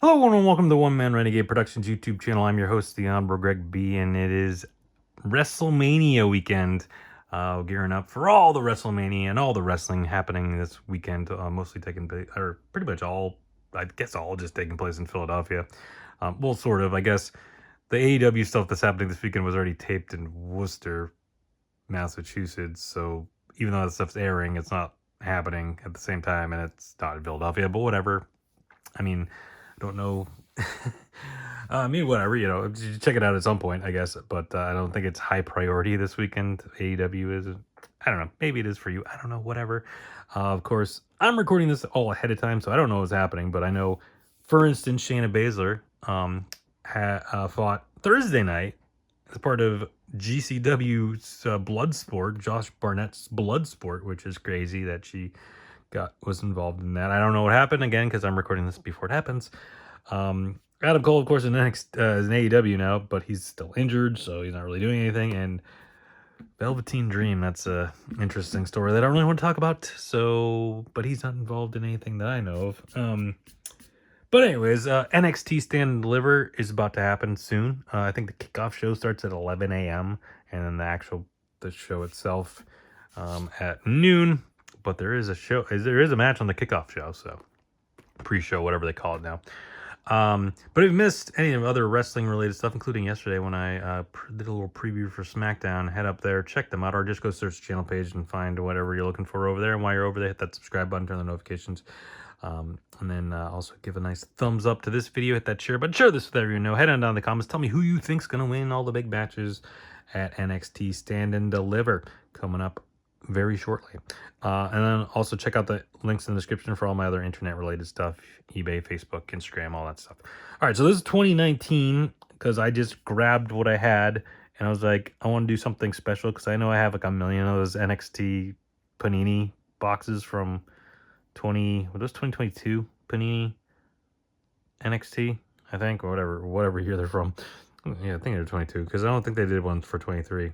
Hello, everyone, and welcome to the One Man Renegade Productions YouTube channel. I'm your host, the Honorable Greg B, and it is WrestleMania weekend. Gearing up for all the WrestleMania and all the wrestling happening this weekend, mostly taking place, or pretty much all, I guess, all just taking place in Philadelphia. Well, sort of. I guess the AEW stuff that's happening this weekend was already taped in Worcester, Massachusetts. So even though that stuff's airing, it's not happening at the same time, and it's not in Philadelphia. But whatever. I mean, I don't know. Whatever, check it out at some point, I guess. But I don't think it's high priority this weekend. AEW is, I don't know. Maybe it is for you. I don't know. Whatever. Of course, I'm recording this all ahead of time, so I don't know what's happening. But I know, for instance, Shayna Baszler fought Thursday night as part of GCW's Bloodsport, Josh Barnett's Bloodsport, which is crazy that she was involved in that. I don't know what happened again because I'm recording this before it happens. Adam Cole, of course, is in AEW now, but he's still injured, so he's not really doing anything. And Velveteen Dream, that's a interesting story that I don't really want to talk about. So, but he's not involved in anything that I know of. But anyways, NXT Stand Deliver is about to happen soon. I think the kickoff show starts at 11 a.m. and then the show itself at noon. But there is a match on the kickoff show, so pre-show, whatever they call it now. But if you missed any of other wrestling related stuff, including yesterday when I did a little preview for SmackDown, head up there, check them out, or just go search the channel page and find whatever you're looking for over there. And while you're over there, hit that subscribe button, turn the notifications, and then also give a nice thumbs up to this video, hit that share button, share this with everyone you know. Head on down in the comments, tell me who you think's gonna win all the big matches at NXT Stand and Deliver coming up very shortly. And then also check out the links in the description for all my other internet related stuff, eBay, Facebook, Instagram, all that stuff. All right, so this is 2019 because I just grabbed what I had and I was like, I want to do something special because I know I have like a million of those NXT Panini boxes from 2022 Panini NXT, I think, or whatever year they're from. Yeah, I think they're 22 because I don't think they did one for 23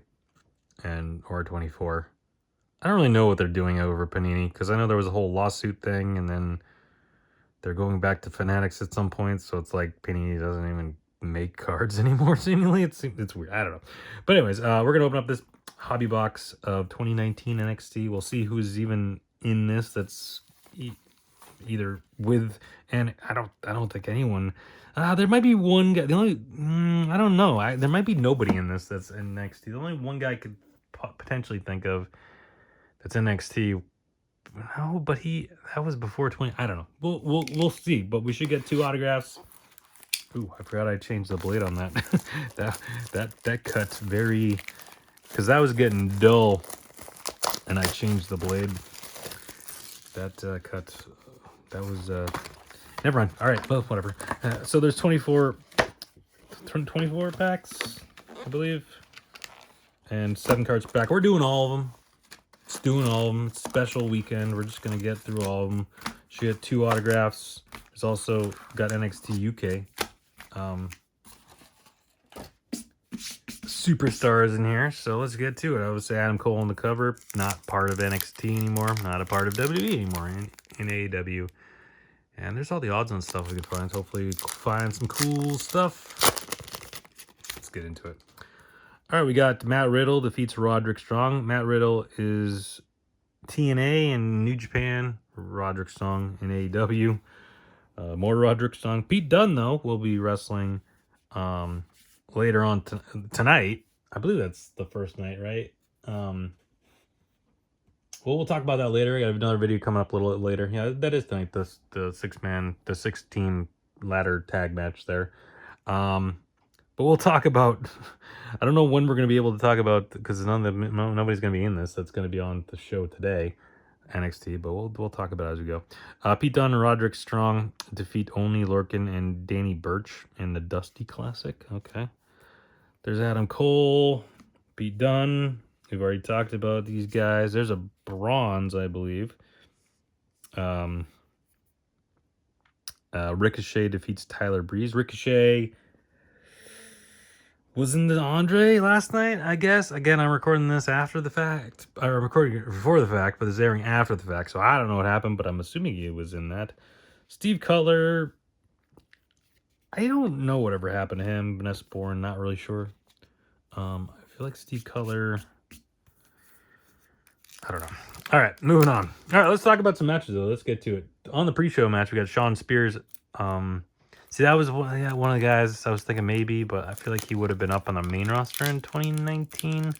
or 24. I don't really know what they're doing over Panini because I know there was a whole lawsuit thing, and then they're going back to Fanatics at some point. So it's like Panini doesn't even make cards anymore. Seemingly, it's weird. I don't know. But anyways, we're gonna open up this hobby box of 2019 NXT. We'll see who's even in this. That's either with, and I don't think anyone. There might be one guy. The only I don't know. There might be nobody in this that's in NXT. The only one guy I could potentially think of that's NXT. No, but that was before 20. I don't know. We'll see. But we should get 2 autographs. Ooh, I forgot I changed the blade on that. that cuts very, because that was getting dull, and I changed the blade. That cut. That was never mind. All right, well, whatever. So there's 24 packs, I believe, and 7 cards back. We're doing all of them. It's doing all of them. Special weekend. We're just going to get through all of them. She had 2 autographs. There's also got NXT UK. Superstars in here. So let's get to it. I would say Adam Cole on the cover. Not part of NXT anymore. Not a part of WWE anymore in AEW. And there's all the odds on stuff we can find. Hopefully we find some cool stuff. Let's get into it. All right, we got Matt Riddle defeats Roderick Strong. Matt Riddle is TNA and New Japan. Roderick Strong in AEW. More Roderick Strong. Pete Dunne, though, will be wrestling later on tonight. I believe that's the first night, right? Well, we'll talk about that later. I got another video coming up a little bit later. Yeah, that is tonight. The 6-team ladder tag match there. But we'll talk about. I don't know when we're going to be able to talk about, because nobody's going to be in this. That's going to be on the show today, NXT. But we'll talk about it as we go. Pete Dunne and Roderick Strong defeat Oney Lorcan and Danny Burch in the Dusty Classic. Okay. There's Adam Cole, Pete Dunne. We've already talked about these guys. There's a bronze, I believe. Ricochet defeats Tyler Breeze. Ricochet was in the Andre last night, I guess. Again, I'm recording this after the fact. I'm recording it before the fact, but it's airing after the fact. So I don't know what happened, but I'm assuming he was in that. Steve Cutler I don't know whatever happened to him. Vanessa Bourne, not really sure. I feel like Steve Cutler. I don't know. All right, moving on. All right, let's talk about some matches though. Let's get to it. On the pre-show match, we got Shawn Spears. See, that was one of the guys I was thinking maybe, but I feel like he would have been up on the main roster in 2019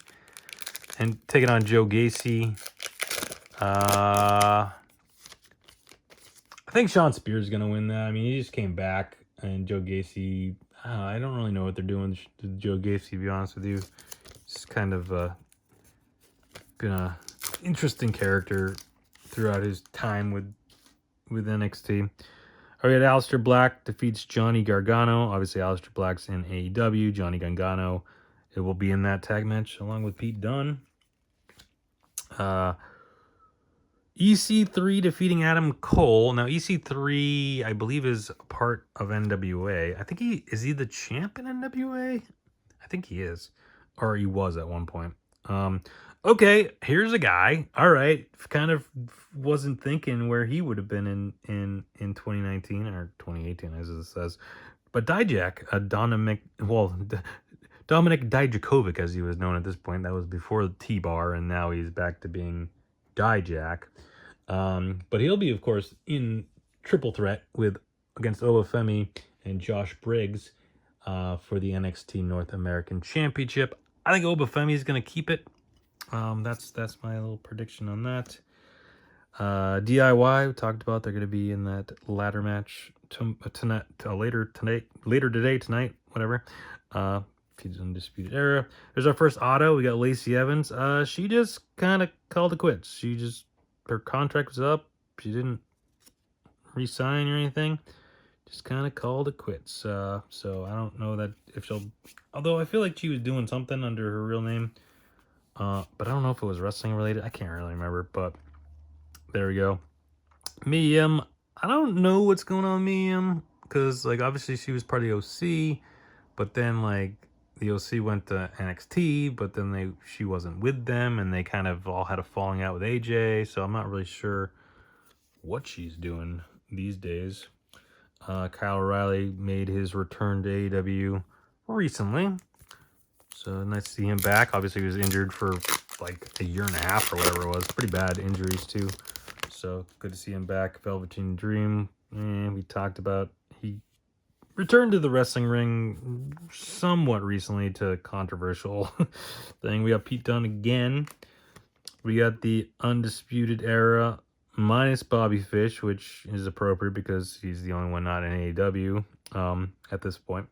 and taking on Joe Gacy. I think Shawn Spears is gonna win that. I mean, he just came back, and Joe Gacy. I don't really know what they're doing with Joe Gacy, to be honest with you. It's kind of been a interesting character throughout his time with NXT. All right, Aleister Black defeats Johnny Gargano. Obviously, Aleister Black's in AEW. Johnny Gargano, it will be in that tag match along with Pete Dunne. EC3 defeating Adam Cole. Now, EC3, I believe, is part of NWA. I think is he the champ in NWA? I think he is, or he was at one point. Okay, here's a guy. All right, kind of wasn't thinking where he would have been in 2019 or 2018, as it says. But Dijak, Dominic Dijakovic, as he was known at this point. That was before the T-Bar, and now he's back to being Dijak. But he'll be, of course, in triple threat against Obafemi and Josh Briggs for the NXT North American Championship. I think Obafemi is going to keep it. That's my little prediction on that. DIY, we talked about, they're going to be in that ladder match later tonight, whatever. Feud's Undisputed Era. There's our first auto. We got Lacey Evans. She just kind of called it quits. Her contract was up. She didn't re-sign or anything. Just kind of called it quits. So I don't know that if she'll... Although I feel like she was doing something under her real name. But I don't know if it was wrestling related. I can't really remember. But there we go. Mia, I don't know what's going on with Mia. Because, like, obviously she was part of the OC. But then, like, the OC went to NXT, but then she wasn't with them, and they kind of all had a falling out with AJ, so I'm not really sure what she's doing these days. Kyle O'Reilly made his return to AEW recently, so nice to see him back. Obviously, he was injured for like a year and a half or whatever it was. Pretty bad injuries, too, so good to see him back. Velveteen Dream, we talked about, he returned to the wrestling ring somewhat recently to a controversial thing. We got Pete Dunne again. We got the Undisputed Era minus Bobby Fish, which is appropriate because he's the only one not in AEW at this point.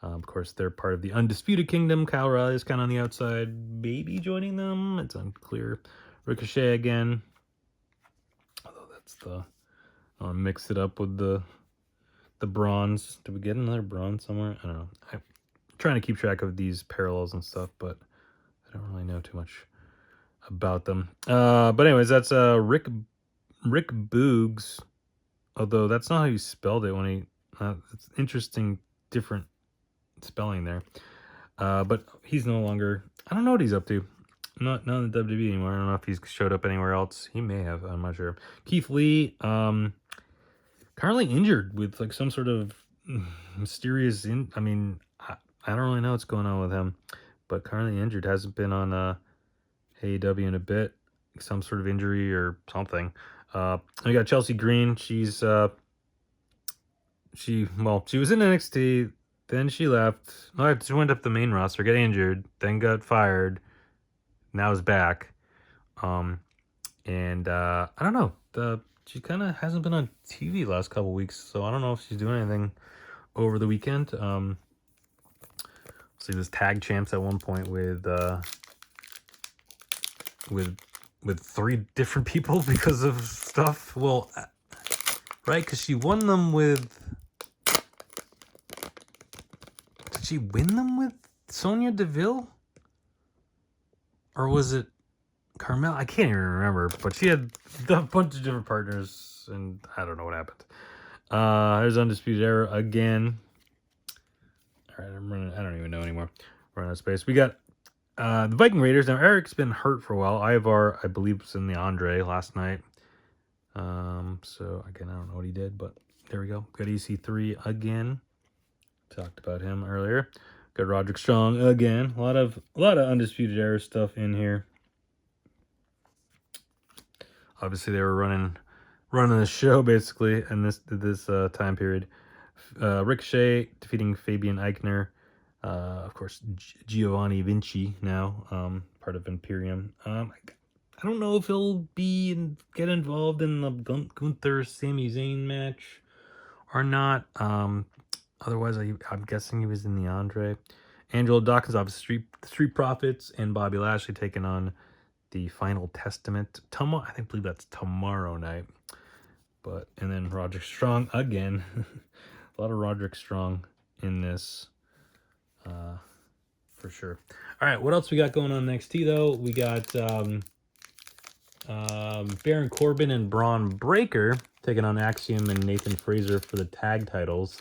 Of course, they're part of the Undisputed Kingdom. Kyle O'Reilly is kind of on the outside, maybe joining them. It's unclear. Ricochet again. Although that's I'll mix it up with the bronze. Did we get another bronze somewhere? I don't know. I'm trying to keep track of these parallels and stuff, but I don't really know too much about them. But anyways, that's Rick Boogs. Although that's not how you spelled it when he... it's interesting, different spelling there. But he's no longer... I don't know what he's up to. Not in the WWE anymore. I don't know if he's showed up anywhere else. He may have. I'm not sure. Keith Lee... currently injured with like some sort of mysterious... I mean, I don't really know what's going on with him. But currently injured. Hasn't been on AEW in a bit. Some sort of injury or something. We got Chelsea Green. She was in NXT. Then she left. No, she went up the main roster, got injured, then got fired. Now is back. I don't know. She kind of hasn't been on TV the last couple weeks, so I don't know if she's doing anything over the weekend. She was tag champs at one point with 3 different people because of stuff. Well, right, because she won them with... Did she win them with Sonya Deville? Or was it Carmel? I can't even remember. But she had a bunch of different partners, and I don't know what happened. There's Undisputed Era again. All right, I don't even know anymore. Running out of space. We got the Viking Raiders. Now, Eric's been hurt for a while. Ivar, I believe, was in the Andre last night. So, again, I don't know what he did, but there we go. Got EC3 again. Talked about him earlier. Got Roderick Strong again. A lot of Undisputed Era stuff in here. Obviously, they were running the show basically in this time period. Ricochet defeating Fabian Eichner. Of course, Giovanni Vinci now, part of Imperium. I don't know if he'll get involved in the Gunther Sami Zayn match or not. Otherwise, I'm guessing he was in the Andre. Angelo Dawkins, obviously, Street Profits, and Bobby Lashley taking on the Final Testament. I believe that's tomorrow night. And then Roderick Strong again. A lot of Roderick Strong in this, for sure. All right, what else we got going on NXT though? We got Baron Corbin and Braun Breaker taking on Axiom and Nathan Fraser for the tag titles.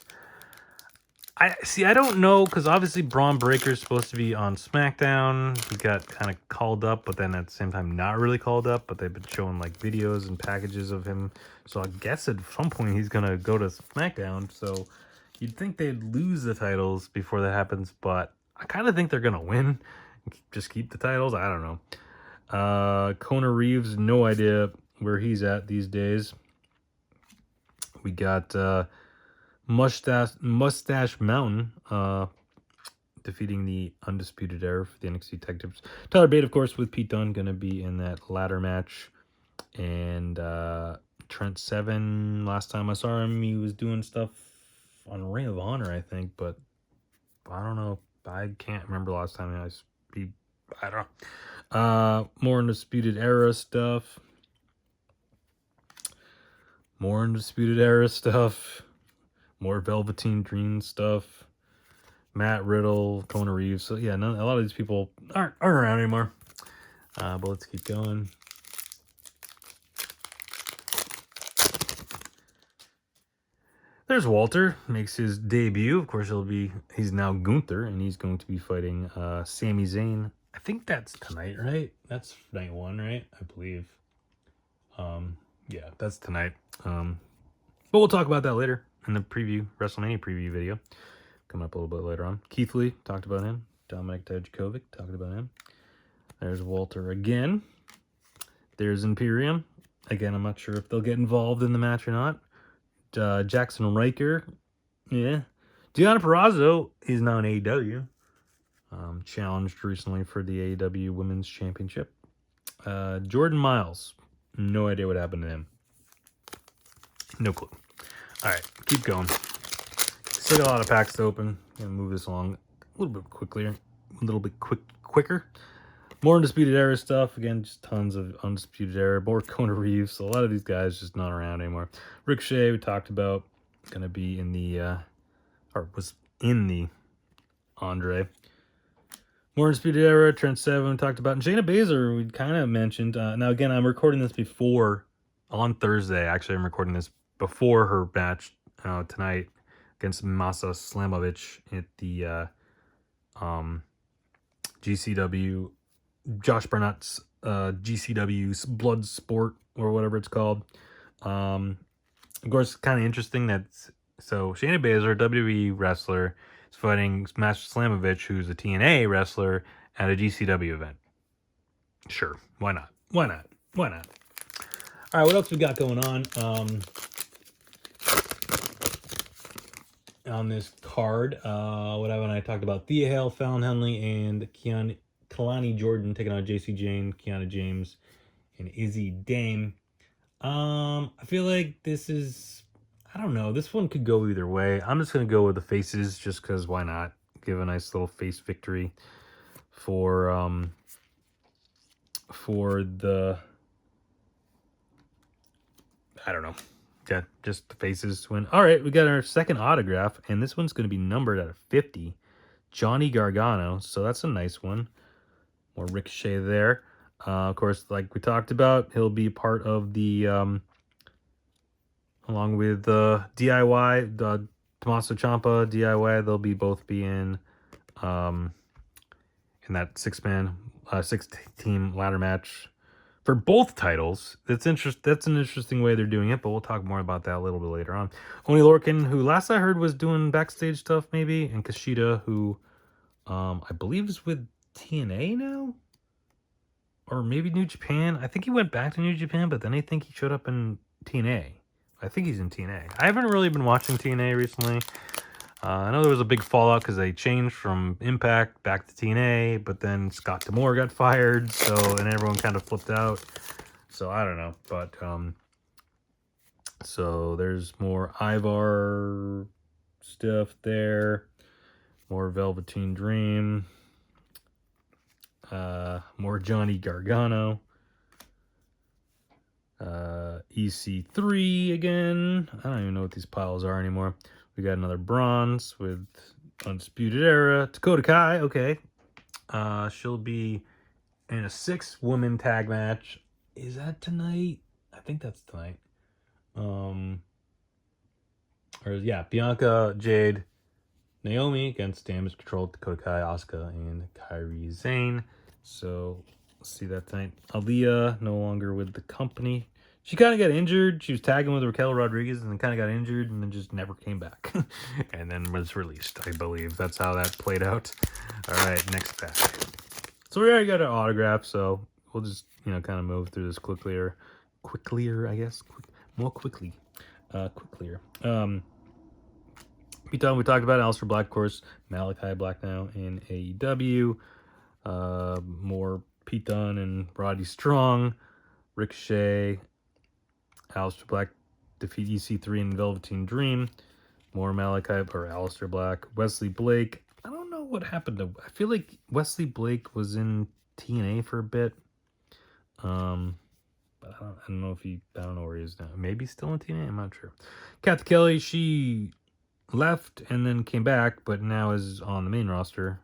I don't know, because obviously Braun Breaker is supposed to be on SmackDown. He got kind of called up, but then at the same time not really called up, but they've been showing like videos and packages of him. So I guess at some point he's going to go to SmackDown. So you'd think they'd lose the titles before that happens, but I kind of think they're going to win. Just keep the titles. I don't know. Kona Reeves, no idea where he's at these days. We got Mustache Mountain defeating the Undisputed Era for the NXT Tag Tips. Tyler Bate, of course, with Pete Dunne, going to be in that ladder match. And Trent Seven, last time I saw him, he was doing stuff on Ring of Honor, I think. But I don't know. I can't remember last time I don't know. More Undisputed Era stuff. More Velveteen Dream stuff. Matt Riddle, Kona Reeves. So yeah, a lot of these people aren't around anymore. But let's keep going. There's Walter, makes his debut. Of course, he's now Gunther, and he's going to be fighting Sami Zayn. I think that's tonight, right? That's night one, right? I believe. Yeah, that's tonight. But we'll talk about that later in the WrestleMania preview video. Coming up a little bit later on. Keith Lee, talked about him. Dominic Dijakovic, talked about him. There's Walter again. There's Imperium. Again, I'm not sure if they'll get involved in the match or not. Jackson Riker. Yeah. Deonna Purrazzo is now in AEW. Challenged recently for the AEW Women's Championship. Jordan Miles. No idea what happened to him. No clue. All right, keep going. Still got a lot of packs to open. Gonna move this along a little bit quicker. More Undisputed Era stuff. Again, just tons of Undisputed Era. More Kona Reeves. So a lot of these guys just not around anymore. Ricochet, we talked about, gonna be in the was in the Andre. More Undisputed Era, Trent Seven, we talked about. And Shayna Baszler, we kind of mentioned. Now, again, I'm recording this on Thursday. Actually, I'm recording this before her match tonight against Masa Slamovich at the GCW, Josh Barnett's GCW's Blood Sport, or whatever it's called. Of course, kind of interesting so Shayna Baszler, WWE wrestler, is fighting Master Slamovich, who's a TNA wrestler, at a GCW event. Sure, why not? All right, what else we got going on this card? What haven't I talked about? Thea Hale, Fallon Henley, and Kalani Jordan taking on JC Jane, Kiana James, and Izzy Dame. I feel like this is, I don't know, this one could go either way. I'm just going to go with the faces just because why not? Give a nice little face victory for the, I don't know. Yeah, just the faces win. All right, we got our second autograph, and this one's going to be numbered at a 50. Johnny Gargano, so that's a nice one. More Ricochet there. Of course, like we talked about, he'll be part of the, along with DIY, Tommaso Ciampa, DIY, they'll both be in that six-team ladder match for both titles. That's an interesting way they're doing it, but we'll talk more about that a little bit later on. Oni Lorcan, who last I heard was doing backstage stuff maybe, and Kushida, who I believe is with TNA now, or maybe New Japan. I think he went back to New Japan, but then I think he showed up in TNA. I think he's in TNA. I haven't really been watching TNA recently. I know there was a big fallout because they changed from Impact back to TNA, but then Scott D'Amore got fired, and everyone kind of flipped out. So I don't know, but so there's more Ivar stuff there, more Velveteen Dream, more Johnny Gargano, EC3 again. I don't even know what these piles are anymore. We got another bronze with Undisputed Era. Dakota Kai, okay. She'll be in a 6-woman tag match. Is that tonight? I think that's tonight. Bianca, Jade, Naomi against Damage Control, Dakota Kai, Asuka, and Kairi Sane. So, let's see that tonight. Aaliyah, no longer with the company. She kind of got injured. She was tagging with Raquel Rodriguez and then kind of got injured and then just never came back. And then was released, I believe. That's how that played out. All right, next pack. So we already got an autograph, so we'll just, kind of move through this quicklier, I guess. More quickly. Quicklier. We talked about Aleister Black, of course. Malachi Black now in AEW. More Pete Dunne and Roddy Strong. Ricochet. Aleister Black defeat EC3 and Velveteen Dream. More Malachi or Aleister Black. Wesley Blake. I don't know what happened to. I feel like Wesley Blake was in TNA for a bit. But I don't know if I don't know where he is now. Maybe still in TNA. I'm not sure. Kathy Kelly. She left and then came back, but now is on the main roster.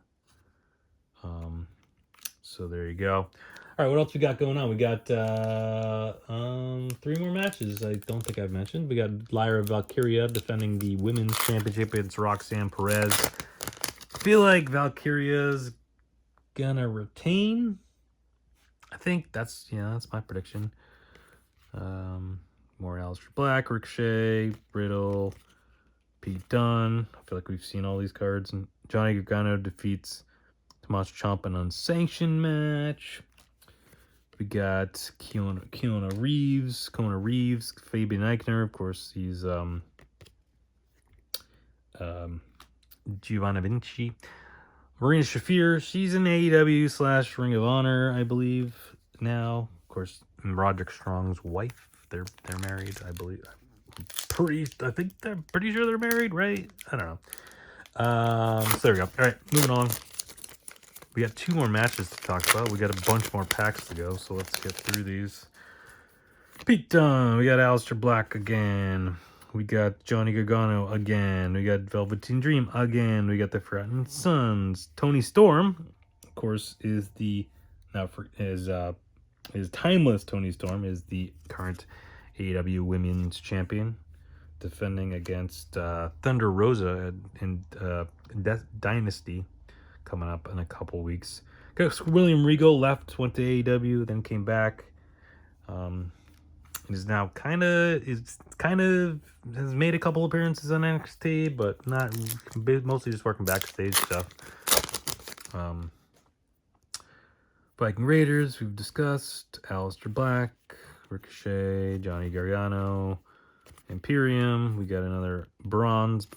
So there you go. All right, what else we got going on? We got 3 more matches I don't think I've mentioned. We got Lyra Valkyria defending the Women's Championship against Roxanne Perez. I feel like Valkyria's gonna retain. I think that's my prediction. More Aleister Black, Ricochet, Riddle, Pete Dunne. I feel like we've seen all these cards. And Johnny Gargano defeats Tommaso Ciampa in an unsanctioned match. We got Kona Reeves, Fabian Eichner. Of course, he's Giovanna Vinci. Marina Shafir, she's in AEW / Ring of Honor, I believe, now. Of course, Roderick Strong's wife. They're married, I believe. Pretty sure they're married, right? I don't know. So there we go. All right, moving on. We got 2 more matches to talk about. We got a bunch more packs to go, so let's get through these. Pete Dunne. We got Aleister Black again. We got Johnny Gargano again. We got Velveteen Dream again. We got the Forgotten Sons. Tony Storm, of course, is timeless. Tony Storm is the current AEW Women's Champion, defending against Thunder Rosa in Dynasty, coming up in a couple weeks. William Regal left, went to AEW, then came back. Is now kind of has made a couple appearances on NXT, but not mostly just working backstage stuff. Viking Raiders, we've discussed. Aleister Black, Ricochet, Johnny Gargano, Imperium. We got another bronze,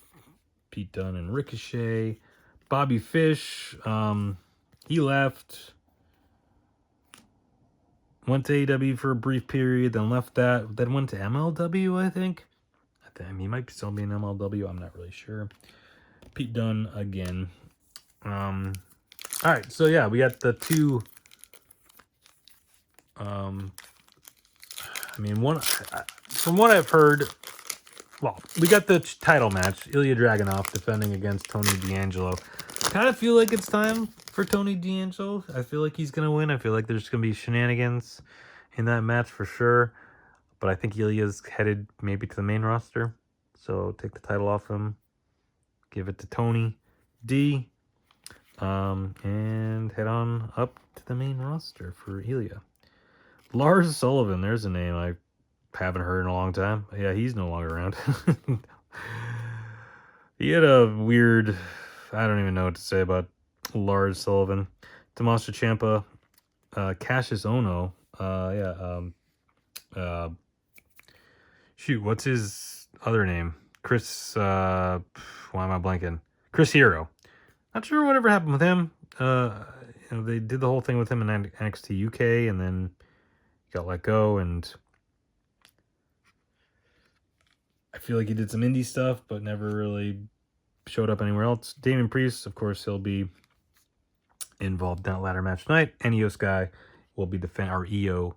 Pete Dunne and Ricochet. Bobby Fish, he left. Went to AEW for a brief period, then left that. Then went to MLW, I think. He might still be in MLW. I'm not really sure. Pete Dunne again. All right, so yeah, we got the 2. From what I've heard, we got the title match. Ilya Dragunov defending against Tony D'Angelo. Kind of feel like it's time for Tony D'Angelo. I feel like he's gonna win. I feel like there's gonna be shenanigans in that match for sure. But I think Ilya's headed maybe to the main roster. So take the title off him. Give it to Tony D. And head on up to the main roster for Ilya. Lars Sullivan, there's a name I haven't heard in a long time. Yeah, he's no longer around. He had a weird, I don't even know what to say about Lars Sullivan. Tommaso Ciampa, Cassius Ono, uh, shoot, what's his other name? Chris, why am I blanking? Chris Hero. Not sure whatever happened with him. They did the whole thing with him in NXT UK, and then got let go, and I feel like he did some indie stuff, but never really showed up anywhere else. Damian Priest, of course, he'll be involved in that ladder match tonight. And Io Sky will be Io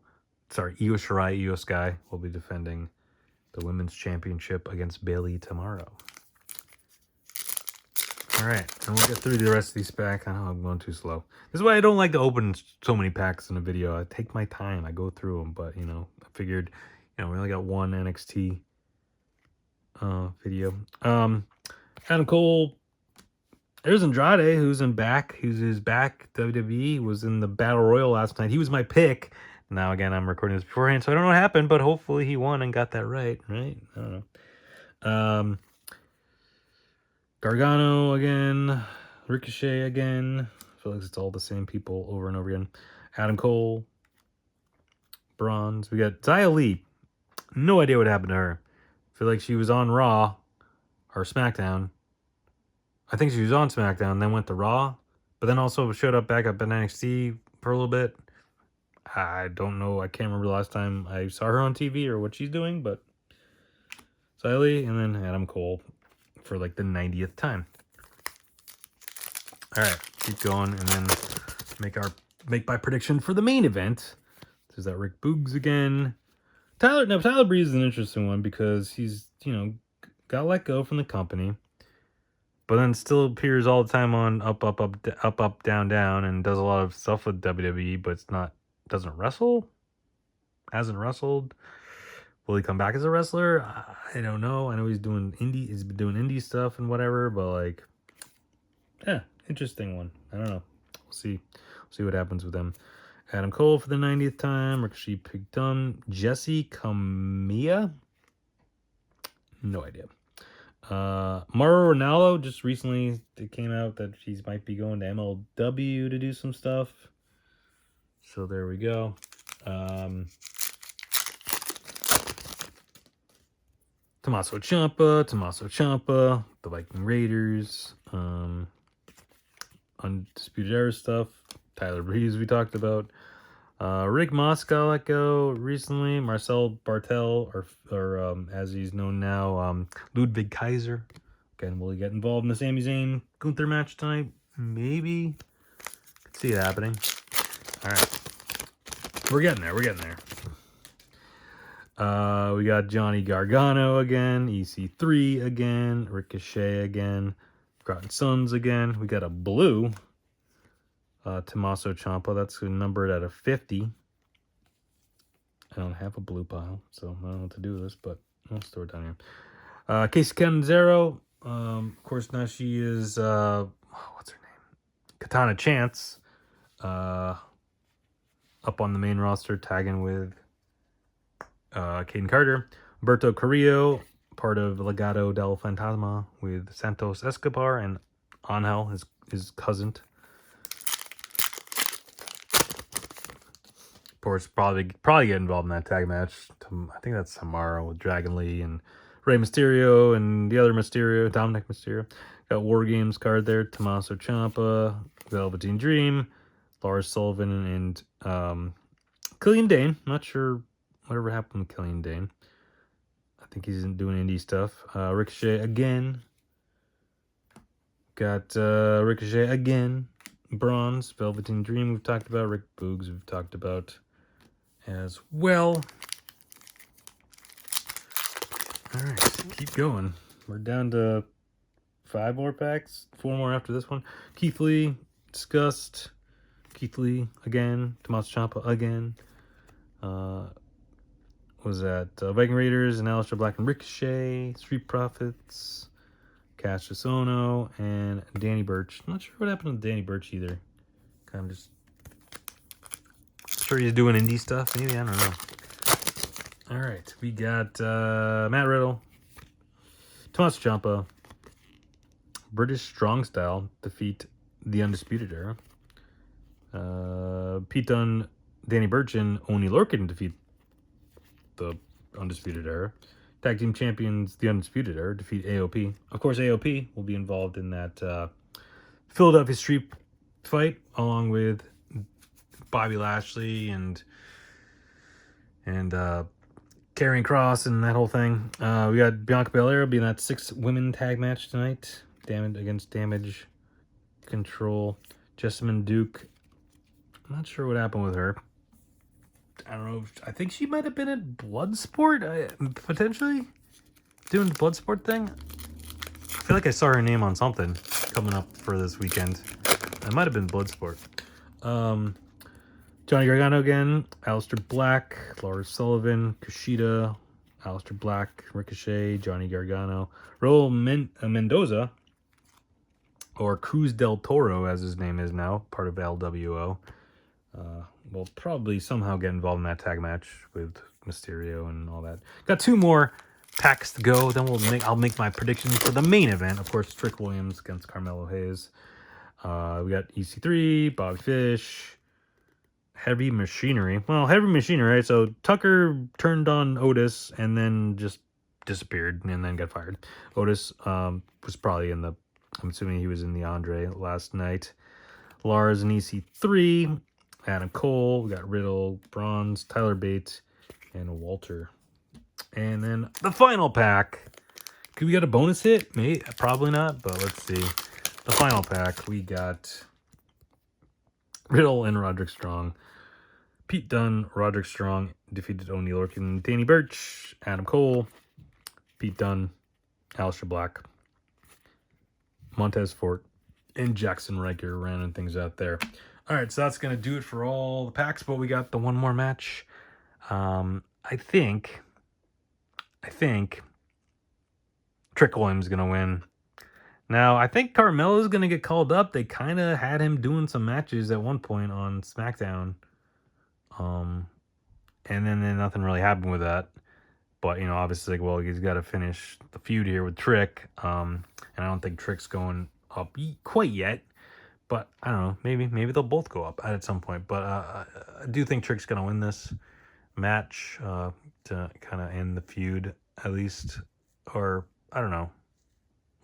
Shirai, Io Sky will be defending the women's championship against Bayley tomorrow. All right, and we'll get through the rest of these packs. I know I'm going too slow. This is why I don't like to open so many packs in a video. I take my time. I go through them, but, I figured, we only got one NXT video. Adam Cole, there's Andrade, who's back. WWE was in the Battle Royal last night. He was my pick. Now, again, I'm recording this beforehand, so I don't know what happened, but hopefully he won and got that right? I don't know. Gargano again. Ricochet again. I feel like it's all the same people over and over again. Adam Cole. Bronze. We got Xia Li. No idea what happened to her. I feel like she was on Raw or SmackDown. I think she was on SmackDown, then went to Raw, but then also showed up back up in NXT for a little bit. I don't know. I can't remember the last time I saw her on TV or what she's doing, but Xia Li and then Adam Cole for like the 90th time. All right, keep going, and then make my prediction for the main event. There's that Rick Boogs again. Tyler Breeze is an interesting one because he's got let go from the company, but then still appears all the time on up, down, down, and does a lot of stuff with WWE, but doesn't wrestle. Hasn't wrestled. Will he come back as a wrestler? I don't know. I know he's doing indie. He's been doing indie stuff and whatever, but interesting one. I don't know. We'll see. We'll see what happens with them. Adam Cole for the 90th time. Ricochet Pig Dunne. Jesse Camilla. No idea. Mauro Ronaldo, just recently it came out that he might be going to MLW to do some stuff. So there we go. Tommaso Ciampa, the Viking Raiders, Undisputed Era stuff, Tyler Breeze we talked about. Rick Moss got let go recently. Marcel Bartel, or as he's known now, Ludwig Kaiser. Again, will he get involved in the Sami Zayn Gunther match tonight? Maybe. Could see it happening. All right. We're getting there. We got Johnny Gargano again, EC3 again, Ricochet again, Forgotten Sons again. We got a blue Tommaso Ciampa. That's numbered out of 50. I don't have a blue pile, so I don't know what to do with this, but I'll store it down here. Casey Catanzaro. Of course, now she is, what's her name? Katana Chance. Up on the main roster, tagging with Caden Carter. Humberto Carrillo, part of Legado del Fantasma with Santos Escobar and Angel, his cousin. Of course, probably get involved in that tag match. I think that's tomorrow with Dragon Lee and Rey Mysterio and the other Mysterio, Dominic Mysterio. Got War Games card there. Tommaso Ciampa, Velveteen Dream, Lars Sullivan, and Killian Dane. Not sure whatever happened with Killian Dane. I think he's doing indie stuff. Ricochet again. Got Ricochet again. Bronze. Velveteen Dream we've talked about. Rick Boogs we've talked about as well. All right, keep going. We're down to 5 more packs. 4 more after this one. Keith Lee, discussed. Keith Lee again. Tommaso Ciampa again. Was that Viking Raiders and Aleister Black and Ricochet, Street Profits, Cassius Ohno, and Danny Burch. I'm not sure what happened to Danny Burch either. Kind of just sure he's doing indie stuff. Maybe, I don't know. All right, we got Matt Riddle, Tommaso Ciampa, British Strong Style defeat the Undisputed Era. Pete Dunne, Danny Burch, and Oney Lorcan defeat the Undisputed Era. Tag Team Champions, the Undisputed Era, defeat AOP. Of course, AOP will be involved in that Philadelphia Street fight, along with Bobby Lashley and Karrion Kross and that whole thing. We got Bianca Belair being that 6-women tag match tonight. Damage Control. Jessamine Duke. I'm not sure what happened with her. I don't know. I think she might have been at Bloodsport, potentially doing the Bloodsport thing. I feel like I saw her name on something coming up for this weekend. It might have been Bloodsport. Johnny Gargano again, Aleister Black, Lars Sullivan, Kushida, Aleister Black, Ricochet, Johnny Gargano, Raul Mendoza, or Cruz del Toro as his name is now, part of LWO. Will probably somehow get involved in that tag match with Mysterio and all that. Got 2 more packs to go. Then I'll make my predictions for the main event. Of course, Trick Williams against Carmelo Hayes. We got EC3, Bobby Fish, Heavy Machinery. Well, Heavy Machinery, right? So Tucker turned on Otis and then just disappeared and then got fired. Otis was probably I'm assuming he was in the Andre last night. Lars and EC3. Adam Cole, we got Riddle, Bronze, Tyler Bates, and Walter. And then the final pack. Could we get a bonus hit? Maybe, probably not, but let's see. The final pack, we got Riddle and Roderick Strong. Pete Dunne, Roderick Strong defeated Oney Lorcan, Danny Burch, Adam Cole, Pete Dunne, Aleister Black, Montez Fort, and Jackson Riker rounding things out there. All right, so that's going to do it for all the packs, but we got the one more match. I think Trick Williams is going to win. Now, I think Carmelo's going to get called up. They kind of had him doing some matches at one point on SmackDown. And then nothing really happened with that. But, you know, obviously, well, he's got to finish the feud here with Trick. And I don't think Trick's going up quite yet. But I don't know, maybe they'll both go up at some point. But I do think Trick's going to win this match to kind of end the feud, at least. Or, I don't know.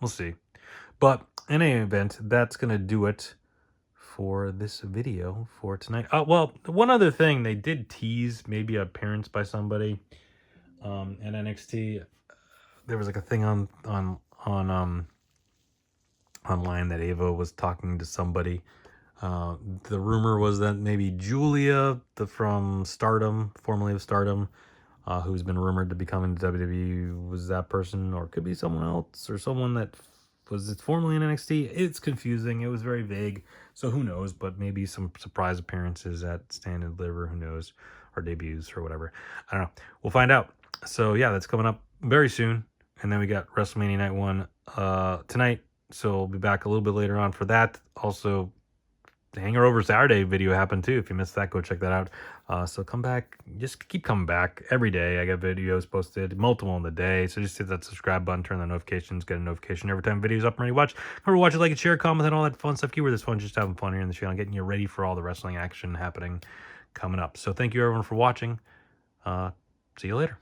We'll see. But in any event, that's going to do it for this video for tonight. Well, one other thing. They did tease maybe an appearance by somebody at NXT. There was like a thing online that Ava was talking to somebody. The rumor was that maybe Julia from Stardom, formerly of Stardom, who's been rumored to be coming to WWE, was that person, or it could be someone else, or someone that was formerly in NXT. It's confusing. It was very vague, so who knows? But maybe some surprise appearances at Stand and Deliver, who knows, or debuts or whatever. I don't know. We'll find out. So yeah, that's coming up very soon, and then we got WrestleMania Night 1 tonight. So we'll be back a little bit later on for that. Also, the Hangar Over Saturday video happened too. If you missed that, go check that out. So come back. Just keep coming back every day. I got videos posted, multiple in the day. So just hit that subscribe button, turn on notifications, get a notification every time video's up and ready to watch. Remember, watch it, like it, share, comment, and all that fun stuff. Keyword this fun, just having fun here in the channel, getting you ready for all the wrestling action happening coming up. So thank you everyone for watching. See you later.